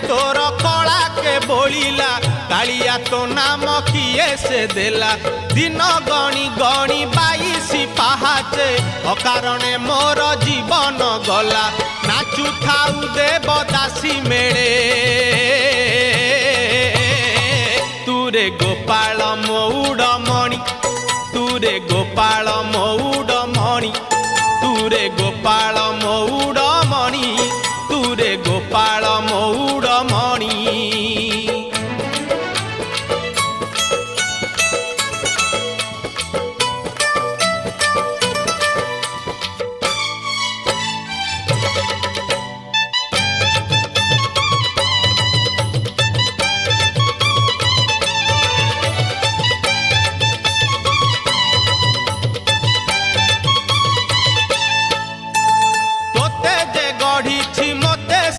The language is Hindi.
तोर कला के बोलिला कालिया तो नाम किए से देला दिन गणी गणी 22 पाहाचे अकारणे मोर जीवन गला नाचु थाउ देवदासी मेले तुरे गोपाल मौड़मणि तुरे गोपाल मौड़मणि तुरे गोपाल मौड़मणि तुरे गोपाल मौड़मणि